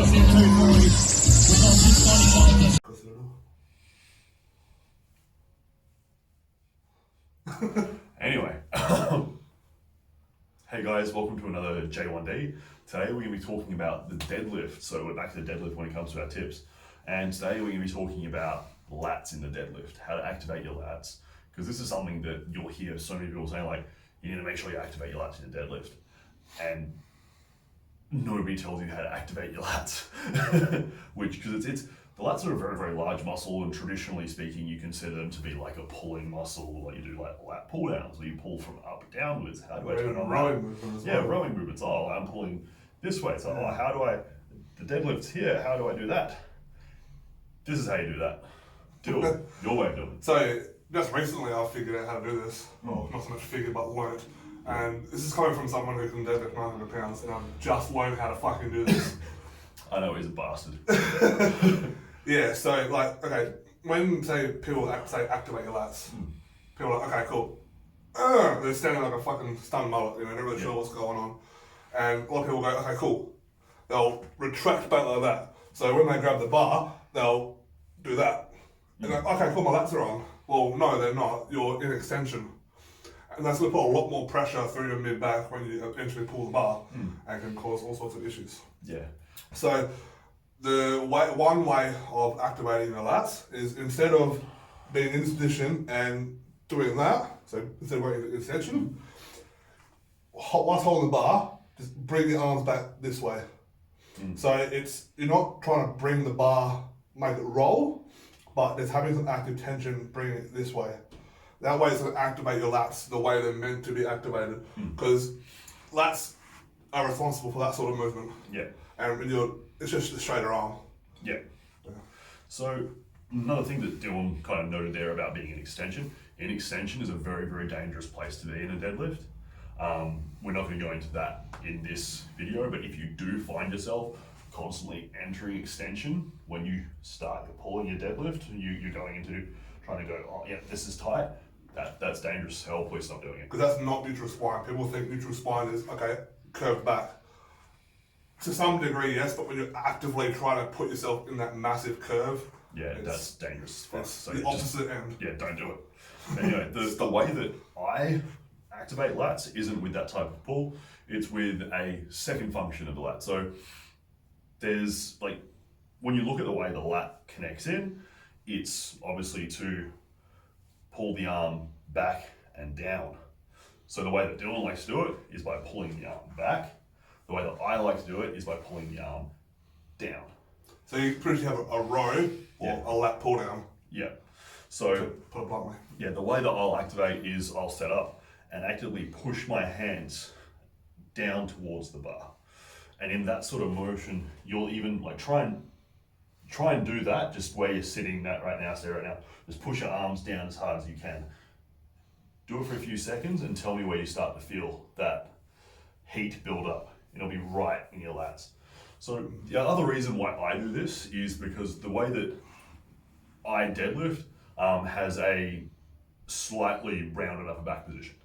Anyway, hey guys, welcome to another J1D. Today we're going to be talking about the deadlift. So we're back to the deadlift when it comes to our tips. And today we're going to be talking about lats in the deadlift, how to activate your lats. Because this is something that you'll hear so many people saying, like, you need to make sure you activate your lats in the deadlift. And nobody tells you how to activate your lats. Because it's the lats are a very, very large muscle, and traditionally speaking, you consider them to be like a pulling muscle, like you do like lat pull downs, where you pull from up downwards. How do I turn on rowing movement as well? Yeah, rowing movements. Oh, I'm pulling this way. So, how do I, the deadlift's here, how do I do that? This is how you do that. Do it. Your way of doing it. So, just recently I figured out how to do this. Well, not so much figured, but learned. And this is coming from someone who can deadlift 900 pounds, and I've just learned how to fucking do this. I know he's a bastard. Yeah, so like, okay, when say people say activate your lats, people are like, okay, cool. They're standing like a fucking stunned mullet, you know, they're not really sure what's going on. And a lot of people go, okay, cool. They'll retract back like that. So when they grab the bar, they'll do that. And like, okay, cool, my lats are on. Well, no, they're not. You're in extension. And that's going to put a lot more pressure through your mid-back when you eventually pull the bar and can cause all sorts of issues. Yeah. So one way of activating the lats is instead of being in this position and doing that, so instead of going into extension, whilst holding the bar, just bring your arms back this way. So you're not trying to bring the bar, make it roll, but there's having some active tension, bringing it this way. That way it's going to activate your lats the way they're meant to be activated, because lats are responsible for that sort of movement. Yeah. And when it's just a straighter arm. Yeah. So another thing that Dylan kind of noted there about being an extension is a very, very dangerous place to be in a deadlift. We're not going to go into that in this video, but if you do find yourself constantly entering extension when you start pulling your deadlift, you're going into trying to go, oh yeah, this is tight, that's dangerous. Hell, please stop doing it. Because that's not neutral spine. People think neutral spine is, okay, curved back. To some degree, yes, but when you're actively trying to put yourself in that massive curve, that's dangerous. It's So the opposite end. Yeah, don't do it. Anyway, the way that I activate lats isn't with that type of pull, it's with a second function of the lat. So there's like, when you look at the way the lat connects in, it's obviously to pull the arm back and down. So the way that Dylan likes to do it is by pulling the arm back. The way that I like to do it is by pulling the arm down. So you pretty much have a row or a lat pull down. Yeah. So to put it bluntly. Yeah, the way that I'll activate is I'll set up and actively push my hands down towards the bar. And in that sort of motion, you'll even like try and do that just where you're sitting right now. Just push your arms down as hard as you can. Do it for a few seconds and tell me where you start to feel that heat build up. It'll be right in your lats. So the other reason why I do this is because the way that I deadlift has a slightly rounded upper back position.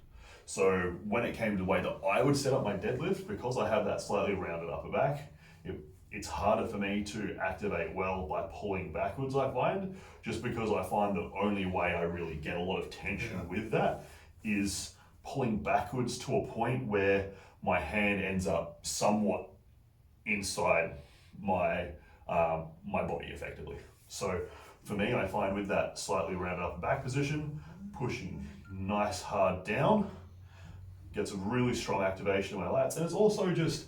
So when it came to the way that I would set up my deadlift, because I have that slightly rounded upper back, it's harder for me to activate well by pulling backwards, I find, just because I find the only way I really get a lot of tension with that is pulling backwards to a point where my hand ends up somewhat inside my body effectively. So for me, I find with that slightly rounded upper back position, pushing nice hard down gets a really strong activation of my lats. And it's also just,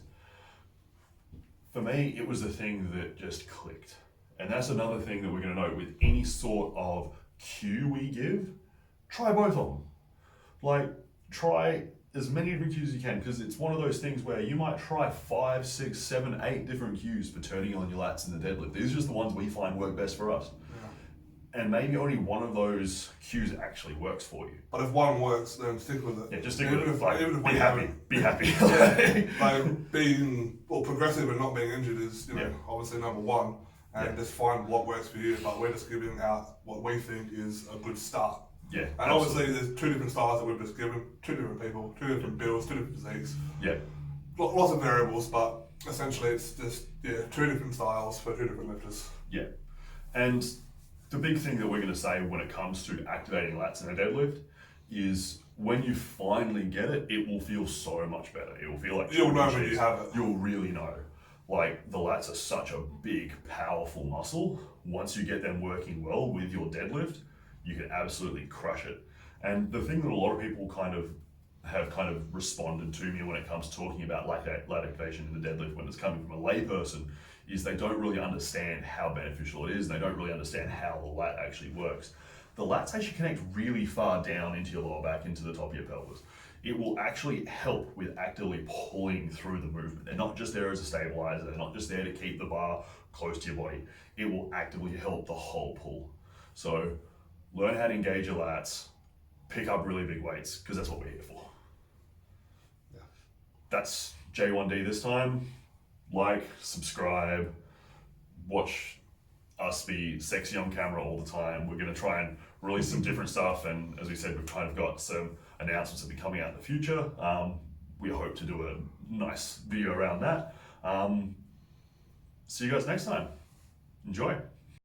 for me, it was the thing that just clicked. And that's another thing that we're going to note with any sort of cue we give, try both of them. Like, try as many different cues as you can, because it's one of those things where you might try 5, 6, 7, 8 different cues for turning on your lats in the deadlift. These are just the ones we find work best for us. And maybe only one of those cues actually works for you. But if one works, then stick with it. Yeah, just stick with it. Like, even if be happy. Be happy. Like being progressive and not being injured is, obviously number one. And just find what works for you. But we're just giving out what we think is a good start. Yeah. And obviously there's 2 different styles that we've just given, 2 different people, 2 different builds, 2 different physiques. Yeah. Lots of variables, but essentially it's just two different styles for two different lifters. Yeah. And the big thing that we're going to say when it comes to activating lats in a deadlift is when you finally get it, it will feel so much better. It will feel like You'll know when you have it. You'll really know. Like the lats are such a big, powerful muscle. Once you get them working well with your deadlift, you can absolutely crush it. And the thing that a lot of people have responded to me when it comes to talking about lat activation in the deadlift when it's coming from a layperson is they don't really understand how beneficial it is. They don't really understand how the lat actually works. The lats actually connect really far down into your lower back, into the top of your pelvis. It will actually help with actively pulling through the movement. They're not just there as a stabilizer. They're not just there to keep the bar close to your body. It will actively help the whole pull. So learn how to engage your lats, pick up really big weights, because that's what we're here for. Yeah. That's J1D this time. Like, subscribe, watch us be sexy on camera all the time. We're going to try and release some different stuff, and as we said, we've kind of got some announcements that will be coming out in the future. We hope to do a nice video around that. See you guys next time. Enjoy.